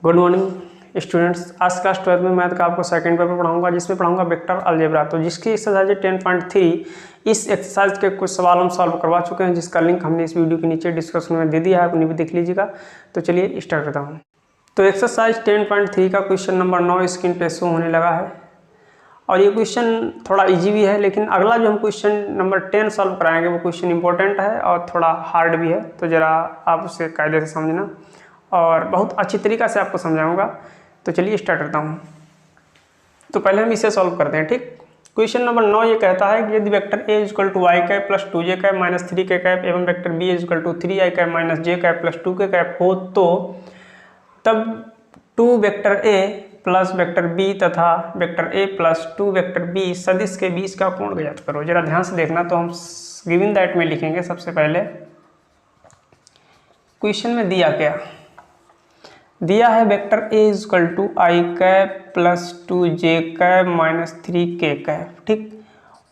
Good morning students. आज class 12 में math का आपको सेकंड पेपर पढ़ाऊंगा, जिसमें पढ़ाऊंगा वेक्टर अलजेब्रा। तो जिसकी एक्सरसाइज 10.3, इस एक्सरसाइज के कुछ सवाल हम सॉल्व करवा चुके हैं, जिसका लिंक हमने इस वीडियो के नीचे डिस्क्रिप्शन में दे दिया है, अपनी भी देख लीजिएगा। तो चलिए स्टार्ट करता हूँ। तो एक्सरसाइज 10.3 का क्वेश्चन नंबर 9 स्क्रीन पे शो होने लगा है, और ये क्वेश्चन थोड़ा इजी भी है, लेकिन अगला जो हम क्वेश्चन नंबर 10 सॉल्व कराएंगे वो क्वेश्चन इंपॉर्टेंट है और थोड़ा हार्ड भी है। तो ज़रा आप उसे कायदे से समझना और बहुत अच्छी तरीक़ा से आपको समझाऊंगा। तो चलिए स्टार्ट करता हूँ। तो पहले हम इसे सॉल्व करते हैं। ठीक, क्वेश्चन नंबर 9 ये कहता है कि यदि vector a equal to y cap plus 2j cap minus 3k cap एवं vector b equal to 3i cap minus j cap plus 2k cap हो, तो तब 2 vector a plus vector b तथा vector a plus 2 vector b सदिश के बीच का कोण ज्ञात करो। जरा ध्यान से देखना। तो हम गिवन दैट में लिखेंगे। सबसे पहले क्वेश्चन में दिया है vector a equal to i cap plus 2j cap minus 3k cap. ठीक,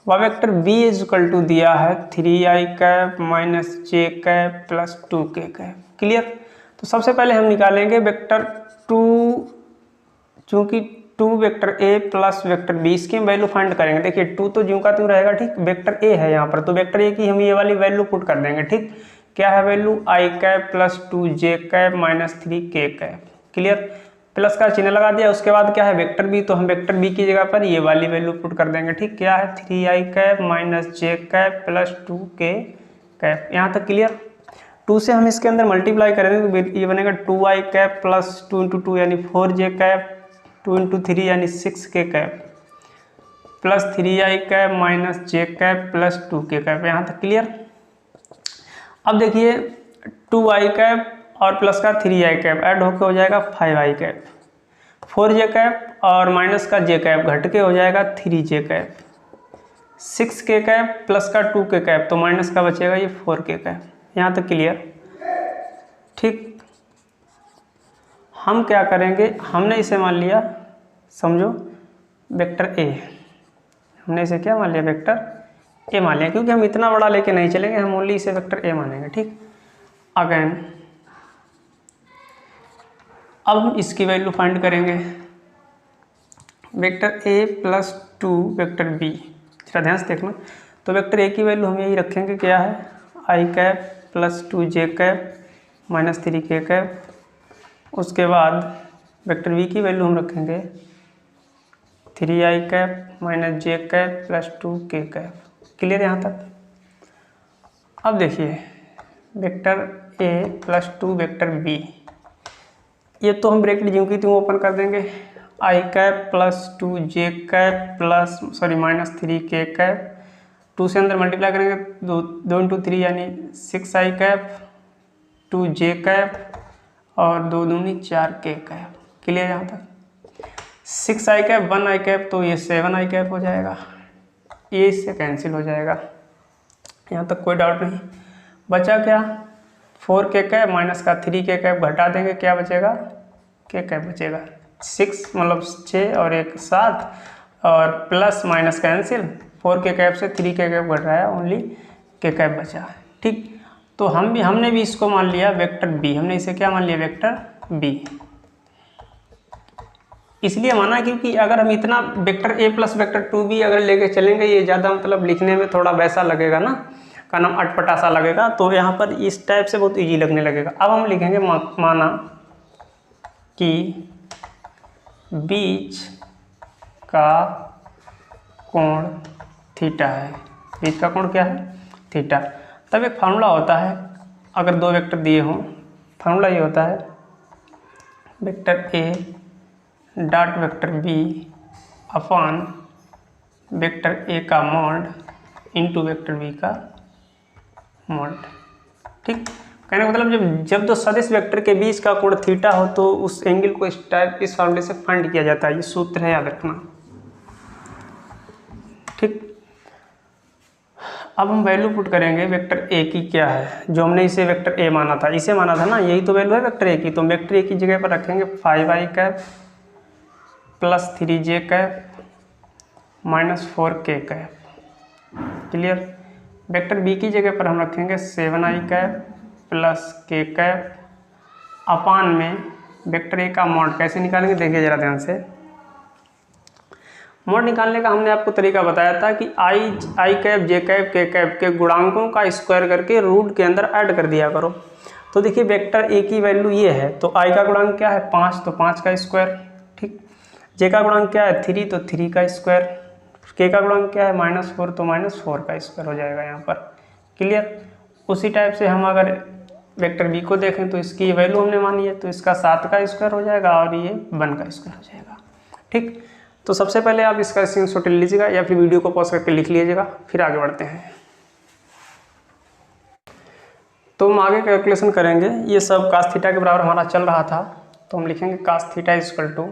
वह वेक्टर b इक्वल टू दिया है 3i cap minus j cap plus 2k cap. Clear. तो सबसे पहले हम निकालेंगे वेक्टर 2, चूँकि 2 vector a plus vector b, इसकी हम वैल्यू फाइंड करेंगे। देखिए 2 तो ज्यों का त्यों रहेगा। ठीक, वेक्टर a है यहाँ पर, तो वेक्टर a की हम ये वाली वैल्यू पुट कर देंगे। ठीक, क्या है value? I cap plus 2j cap minus 3k cap. Clear. Plus का चिन्ह लगा दिया। उसके बाद क्या है वेक्टर b, तो हम वेक्टर b की जगह पर ये वाली वैल्यू पुट कर देंगे। ठीक, क्या है 3i cap minus j cap plus 2k cap. यहाँ तक क्लियर। 2 से हम इसके अंदर मल्टीप्लाई करेंगे तो ये बनेगा 2i कैप प्लस 2 × 2 यानी 4j कैप, 2 × 3 यानी 6k cap plus 3i cap minus j cap plus 2k cap. यहाँ तक क्लियर। अब देखिए 2i कैप और प्लस का 3i कैप ऐड होकर हो जाएगा 5i कैप, 4j कैप और माइनस का j कैप घट के हो जाएगा 3j cap, 6k cap plus का 2k कैप, तो माइनस का बचेगा ये 4k कैप। यहाँ तक क्लियर। ठीक, हम क्या करेंगे, हमने इसे मान लिया, समझो वेक्टर a। हमने इसे क्या मान लिया? वेक्टर a मान लिया, क्योंकि हम इतना बड़ा लेके नहीं चलेंगे, हम ओनली इसे वेक्टर a मानेंगे। ठीक, अगेन अब हम इसकी वैल्यू फाइंड करेंगे। Vector a plus 2 vector b, जरा ध्यान से देखना। तो वेक्टर a की वैल्यू हम यही रखेंगे, क्या है? I cap plus 2j cap minus 3k cap. उसके बाद वेक्टर b की वैल्यू हम रखेंगे 3i cap minus j cap plus 2k cap. Clear यहाँ तक। अब देखिए vector a plus 2 vector b, ये तो हम ब्रैकेट ज्यों की त्यों ओपन कर देंगे। i cap plus 2j cap plus minus 3k cap, 2 से अंदर मल्टीप्लाई करेंगे 2 × 3 यानी 6i कैप, 2j कैप और 2 दूनी 4k कैप। क्लियर यहाँ तक। 6i कैप 1i कैप, तो ये 7i कैप हो जाएगा, ये इससे कैंसिल हो जाएगा। यहाँ तक कोई डाउट नहीं। बचा क्या? 4k कैप माइनस का 3k कैप घटा देंगे, क्या बचेगा? k कैप बचेगा। 6 मतलब 6 और 1 7 और plus minus cancel, 4k cap से 3k कैप घट रहा है, ओनली k कैप बचा। ठीक, तो हमने भी इसको मान लिया वेक्टर b। हमने इसे क्या मान लिया? Vector b। इसलिए माना क्योंकि अगर हम इतना vector a plus vector 2b अगर लेके चलेंगे, ये ज़्यादा मतलब लिखने में थोड़ा वैसा लगेगा ना, का नाम अटपटा सा लगेगा। तो यहाँ पर इस टाइप से बहुत इजी लगने लगेगा। अब हम लिखेंगे माना कि बीच का कोण थीटा है। बीच का कोण क्या है? थीटा। तब एक फार्मूला होता है, अगर 2 वेक्टर दिए हों, फार्मूला ये होता है vector a dot vector b upon vector a का मॉड इंटू वेक्टर b का मॉड। ठीक, कहने का मतलब जब दो सदिश वेक्टर के बीच का कोण थीटा हो, तो उस एंगल को इस फार्मूले से फाइंड किया जाता है। ये सूत्र है, याद रखना। ठीक, अब हम वैल्यू पुट करेंगे वेक्टर a की। क्या है जो हमने इसे वेक्टर a माना था, इसे माना था ना, यही तो वैल्यू है वेक्टर a की। तो वेक्टर a की जगह पर रखेंगे 5i cap plus 3j cap minus 4k cap. Clear. Vector b की जगह पर हम रखेंगे 7i cap plus k cap अपान में वेक्टर ए का मॉड कैसे निकालेंगे, देखिए जरा ध्यान से। मॉड निकालने का हमने आपको तरीका बताया था कि आई कैप जे कैप के कैप के गुणांकों का स्क्वायर करके रूट के अंदर ऐड कर दिया करो। तो देखिए वेक्टर ए की वैल्यू ये है, तो आई का गुणांक क्या है 5, तो 5 का स्क्वायर, ठीक। जे का गुणांक क्या है 3, तो 3 का स्क्वायर। के का गुणांक क्या है -4, तो -4 का स्क्वायर हो जाएगा यहाँ पर। क्लियर। उसी टाइप से हम अगर वेक्टर बी को देखें तो इसकी वैल्यू हमने मानी है, तो इसका 7 का स्क्वायर हो जाएगा और ये 1 का स्क्वायर हो जाएगा, ठीक। तो सबसे पहले आप इसका स्क्रीनशॉट ले लीजिएगा या फिर वीडियो को पॉज करके लिख लीजिएगा, फिर आगे बढ़ते हैं। तो हम आगे कैलकुलेशन करेंगे। ये सब cos थीटा के बराबर हमारा चल रहा था, तो हम लिखेंगे cos थीटा इक्वल टू,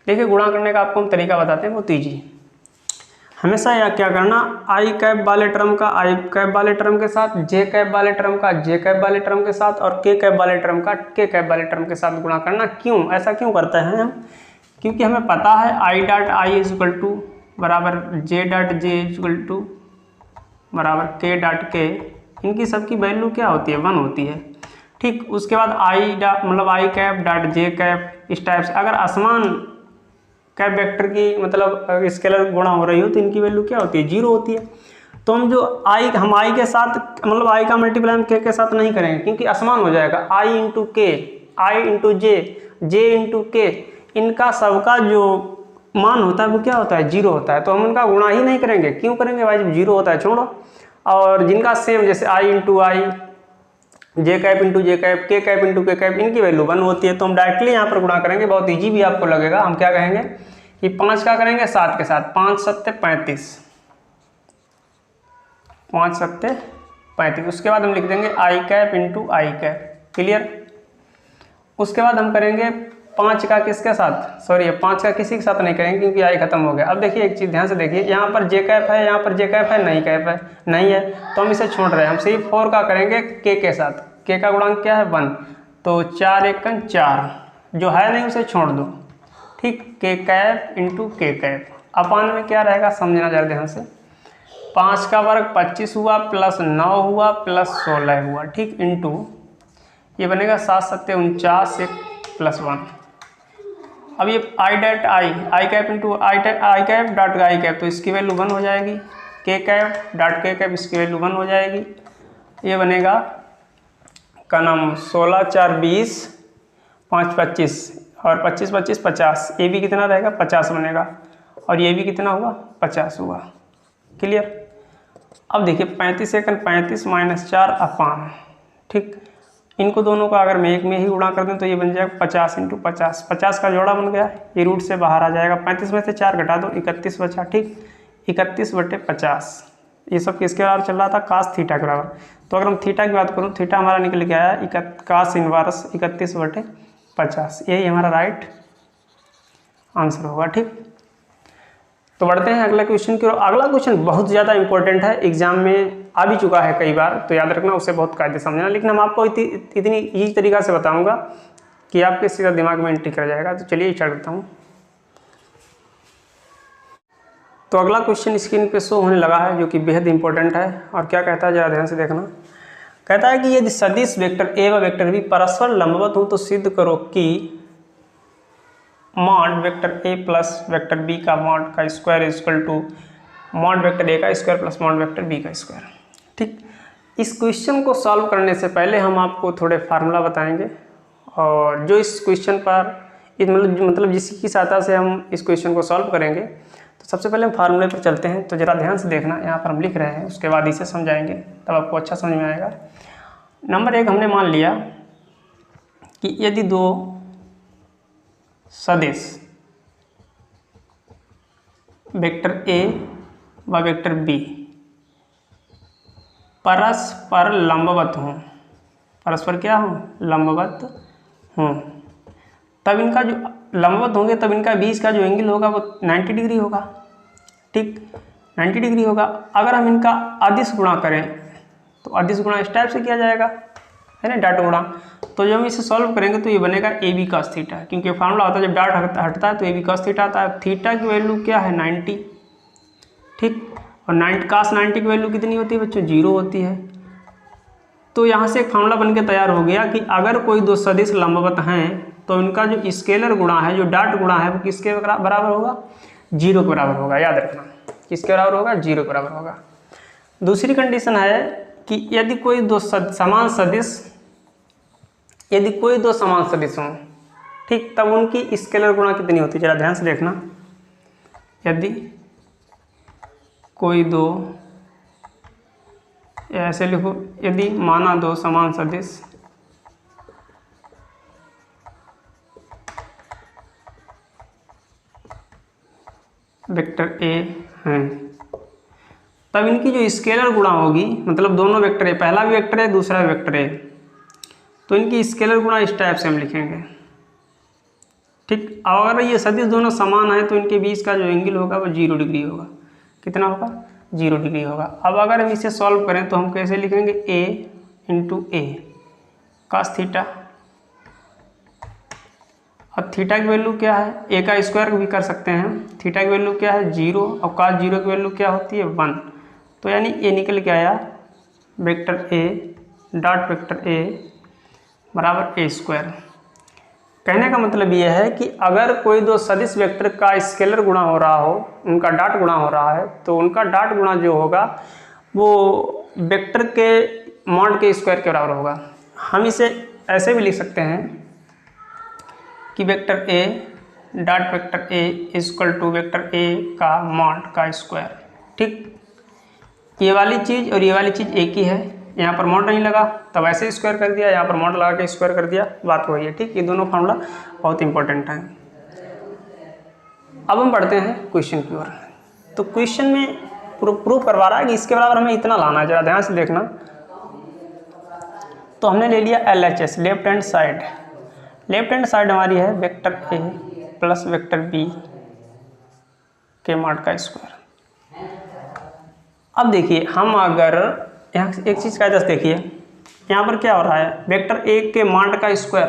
देखिए गुणा करने का आपको हम तरीका बताते हैं, बहुत ईजी। हमेशा यहाँ क्या करना, आई कैप वाले टर्म का आई कैप वाले टर्म के साथ, जे कैप वाले टर्म का जे कैप वाले टर्म के साथ और के कैप वाले टर्म का के कैप वाले टर्म के साथ गुणा करना। क्यों ऐसा क्यों करते हैं हम, क्योंकि हमें पता है I dot I is equal to बराबर J dot J is equal to बराबर के डॉट के, इनकी सबकी वैल्यू क्या होती है 1 होती है, ठीक। उसके बाद आई डॉट मतलब आई कैप डॉट जे कैप, इस टाइप से अगर असमान कैप वेक्टर की मतलब स्केलर गुणा हो रही हो तो इनकी वैल्यू क्या होती है 0 होती है। तो हम जो हम आई के साथ मतलब आई का मल्टीप्लाई हम के साथ नहीं करेंगे क्योंकि असमान हो जाएगा। आई इंटू के, आई इंटू जे इंटू के, इनका सबका जो मान होता है वो क्या होता है 0 होता है, तो हम उनका गुणा ही नहीं करेंगे। क्यों करेंगे भाई, जब 0 होता है छोड़ो। और जिनका सेम जैसे आई इंटू आई, जे कैप इंटू जे कैप, के कैप इंटू के कैप, इनकी वैल्यू 1 होती है, तो हम डायरेक्टली यहाँ पर गुणा करेंगे। बहुत ईजी भी आपको लगेगा। हम क्या कहेंगे कि 5 का करेंगे 7 के साथ, 5 7 35, 5 7 35। उसके बाद हम लिख देंगे आई कैप इंटू आई कैप। क्लियर। उसके बाद हम करेंगे 5 का किसके साथ, सॉरी 5 का किसी के साथ नहीं करेंगे क्योंकि आई खत्म हो गया। अब देखिए एक चीज़ ध्यान से देखिए, यहाँ पर जे कैप है, यहाँ पर जे कैप है, नहीं कैप है, नहीं है, तो हम इसे छोड़ रहे हैं। हम सिर्फ 4 का करेंगे के साथ। के का गुणांक क्या है 1, तो 4 1 4, जो है नहीं उसे छोड़ दो, ठीक। के कैप इंटू के कैप, अपान में क्या रहेगा समझना जरा ध्यान से। 5 का वर्ग 25 हुआ प्लस 9 हुआ प्लस 16 हुआ, ठीक, इंटू ये बनेगा 7 7 49 1 प्लस 1। अब ये आई dot I cap into I cap dot I cap, तो इसकी वैल्यू 1 हो जाएगी। के कैप डॉट के कैप, इसकी वैल्यू 1 हो जाएगी। ये बनेगा का नाम 16 4 20 5 25 और 25 25 50, ये भी कितना रहेगा 50 बनेगा और ये भी कितना हुआ 50 हुआ। क्लियर। अब देखिए 35 सेकंड 35 माइनस 4 अपान, ठीक। इनको दोनों का अगर मैं एक में ही गुणा कर दूं तो ये बन जाएगा 50 इंटू 50, 50 का जोड़ा बन गया, ये रूट से बाहर आ जाएगा। 35 में से 4 घटा दो 31 बचा, ठीक। 31/50, ये सब किसके बराबर चल रहा था cos थीटा के बराबर। तो अगर हम थीटा की बात करूँ, थीटा हमारा निकल के आया cos इनवर्स 31/50, यही हमारा राइट आंसर होगा, ठीक। तो बढ़ते हैं अगला क्वेश्चन की ओर। अगला क्वेश्चन बहुत ज़्यादा इंपॉर्टेंट है, एग्जाम में आ भी चुका है कई बार, तो याद रखना, उसे बहुत कायदे समझना। लेकिन हम आपको इतनी ईजी तरीका से बताऊंगा कि आपके सीधा दिमाग में एंट्री कर जाएगा। तो चलिए स्टार्ट करता हूँ। तो अगला क्वेश्चन स्क्रीन पे शो होने लगा है, जो कि बेहद इंपॉर्टेंट है। और क्या कहता है जरा ध्यान से देखना। कहता है कि यदि सदिश वेक्टर ए व वेक्टर बी परस्पर लंबवत हो तो सिद्ध करो कि मॉड वेक्टर ए प्लस वेक्टर बी का मॉड का square is equal to mod vector ए का square plus mod vector B का स्क्वायर, ठीक। इस क्वेश्चन को सॉल्व करने से पहले हम आपको थोड़े फार्मूला बताएंगे, और जो इस क्वेश्चन पर मतलब जिसकी सहायता से हम इस क्वेश्चन को सॉल्व करेंगे। तो सबसे पहले हम फार्मूले पर चलते हैं। तो ज़रा ध्यान से देखना, यहाँ पर हम लिख रहे हैं, उसके बाद इसे समझाएंगे, तब आपको अच्छा समझ में आएगा। नंबर 1 हमने मान लिया कि यदि दो सदिश वेक्टर ए व वेक्टर बी परस्पर लंबवत हों, परस्पर क्या हों लंबवत हों, तब इनका जो लंबवत होंगे तब इनका बीच का जो एंगल होगा वो 90 डिग्री होगा, ठीक, 90 डिग्री होगा। अगर हम इनका अदिश गुणा करें तो अदिश गुणा इस टाइप से किया जाएगा, है ना, डाट गुणा। तो जब हम इसे सॉल्व करेंगे तो ये बनेगा ए बी cos थीटा, क्योंकि फार्मूला होता है जब डाट हटता है तो ए बी cos थीटा आता है। थीटा की वैल्यू क्या है 90, ठीक, और cos 90 की वैल्यू कितनी होती है बच्चों 0 होती है। तो यहाँ से एक फार्मूला बन के तैयार हो गया कि अगर कोई दो सदिश लंबवत हैं तो इनका जो स्केलर गुणा है, जो डॉट गुणा है, वो किसके बराबर होगा? 0 के बराबर होगा। याद रखना, किसके बराबर होगा? 0 के बराबर होगा। दूसरी कंडीशन है कि यदि कोई दो समान सदिश हों, ठीक, तब उनकी स्केलर गुणा कितनी होती है? जरा ध्यान से देखना। यदि कोई दो, ऐसे लिखो, यदि माना दो समान सदिश वेक्टर ए हैं, तब इनकी जो स्केलर गुणा होगी, मतलब दोनों वेक्टर है, पहला भी वेक्टर है, दूसरा भी वेक्टर है, तो इनकी स्केलर गुणा इस टाइप से हम लिखेंगे। ठीक, अगर ये सदिश दोनों समान है तो इनके बीच का जो एंगल होगा वो 0 डिग्री होगा। कितना होगा? 0 डिग्री होगा। अब अगर हम इसे सॉल्व करें तो हम कैसे लिखेंगे? a into A cos theta. अब थीटा की वैल्यू क्या है? a का स्क्वायर भी कर सकते हैं। थीटा की वैल्यू क्या है? 0। और cos 0 की वैल्यू क्या होती है? 1। तो यानी a निकल के आया vector a dot vector a बराबर a स्क्वायर। कहने का मतलब यह है कि अगर कोई दो सदिश वेक्टर का स्केलर गुणा हो रहा हो, उनका डॉट गुणा हो रहा है, तो उनका डॉट गुणा जो होगा वो वेक्टर के मॉड के स्क्वायर के बराबर होगा। हम इसे ऐसे भी लिख सकते हैं कि vector a dot vector a equal to vector ए का मॉड का स्क्वायर। ठीक, ये वाली चीज़ और ये वाली चीज़ एक ही है। यहाँ पर मॉड नहीं लगा तब ऐसे स्क्वायर कर दिया, यहाँ पर मॉड लगा के स्क्वायर कर दिया, बात वही है। ठीक, ये दोनों फार्मूला बहुत इंपॉर्टेंट हैं। अब हम बढ़ते हैं क्वेश्चन की ओर। तो क्वेश्चन में प्रूफ करवा रहा है कि इसके बराबर हमें इतना लाना है। जरा ध्यान से देखना। तो हमने ले लिया LHS, left hand side. Left hand side हमारी है वेक्टर ए प्लस वेक्टर बी के मॉड का स्क्वायर। अब देखिए, हम अगर यहाँ एक चीज़ का जस्ट देखिए, यहाँ पर क्या हो रहा है? वेक्टर ए के मॉड का स्क्वायर।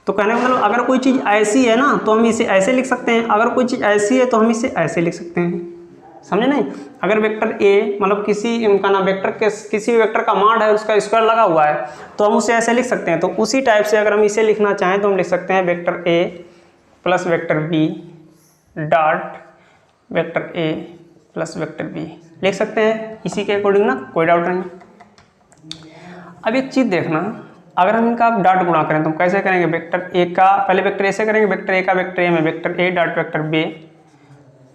तो कहने का मतलब अगर कोई चीज़ ऐसी है ना तो हम इसे ऐसे लिख सकते हैं, अगर कोई चीज़ ऐसी है तो हम इसे ऐसे लिख सकते हैं। समझे नहीं? अगर वेक्टर ए मतलब किसी उनका ना वेक्टर के किसी वेक्टर का मॉड है, उसका स्क्वायर लगा हुआ है, तो हम उसे ऐसे लिख सकते हैं। तो उसी टाइप से अगर हम इसे लिखना चाहें तो हम लिख सकते हैं वेक्टर ए plus vector b dot vector ए प्लस वेक्टर बी लिख सकते हैं इसी के अकॉर्डिंग ना, कोई डाउट नहीं। अब एक चीज़ देखना, अगर हम इनका डॉट गुणा करें तो हम कैसे करेंगे? वेक्टर ए का पहले वेक्टर ए से करेंगे, वेक्टर ए का वेक्टर ए में vector a dot vector b,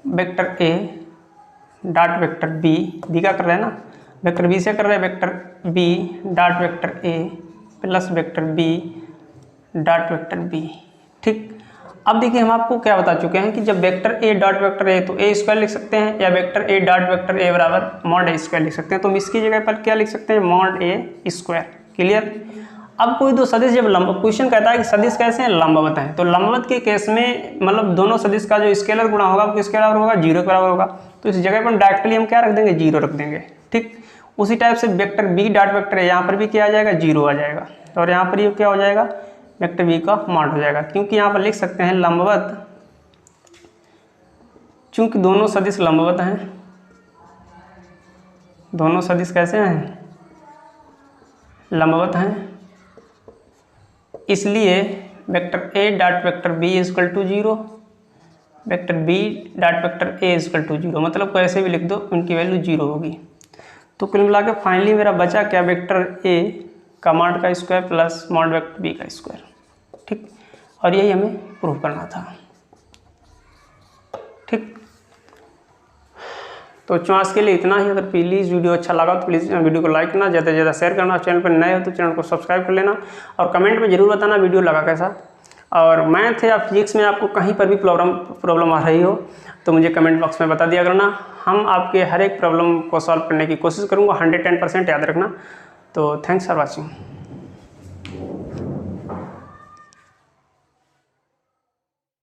vector a dot vector b, b का कर रहे हैं ना, वेक्टर बी से कर रहे हैं वेक्टर बी डॉट वेक्टर ए plus vector b dot vector b. ठीक, अब देखिए हम आपको क्या बता चुके हैं कि जब वेक्टर ए डॉट वेक्टर ए तो ए स्क्वायर लिख सकते हैं, या वेक्टर ए डॉट वेक्टर ए बराबर मॉड ए स्क्वायर लिख सकते हैं। तो हम इसकी जगह पर क्या लिख सकते हैं? मॉड ए स्क्वायर। क्लियर? अब कोई दो सदिश जब क्वेश्चन कहता है कि सदिश कैसे हैं? लंबवत हैं। तो लंबवत के केस में मतलब दोनों सदिश का जो स्केलर गुणा होगा वो किसके बराबर होगा? 0 के बराबर होगा। तो इस जगह पर डायरेक्टली हम क्या रख देंगे? 0 रख देंगे। ठीक, उसी टाइप से vector b dot vector a, यहाँ पर भी क्या आ जाएगा? 0 आ जाएगा। और यहाँ पर ये क्या हो जाएगा? वेक्टर बी का मॉड हो जाएगा। क्योंकि यहाँ पर लिख सकते हैं लंबवत, चूंकि दोनों सदिश लंबवत हैं। दोनों सदिश कैसे हैं? लंबवत हैं, इसलिए vector a dot vector b equal to 0, vector b dot vector a equal to 0, मतलब कैसे भी लिख दो उनकी वैल्यू 0 होगी। तो कुल मिला के फाइनली मेरा बचा क्या? वेक्टर ए का मॉड का square plus mod vector B का स्क्वायर। ठीक, और यही हमें प्रूव करना था। ठीक, तो आज के लिए इतना ही। अगर प्लीज़ वीडियो अच्छा लगा तो प्लीज़ वीडियो को लाइक करना, ज़्यादा से ज़्यादा शेयर करना। चैनल पर नए हो तो चैनल को सब्सक्राइब कर लेना, और कमेंट में ज़रूर बताना वीडियो लगा कैसा। और मैथ या फिजिक्स में आपको कहीं पर भी प्रॉब्लम आ रही हो तो मुझे कमेंट बॉक्स में बता दिया करना। हम आपके हर एक प्रॉब्लम को सॉल्व करने की कोशिश करूँगा, 110% याद रखना। तो थैंक्स फॉर वॉचिंग।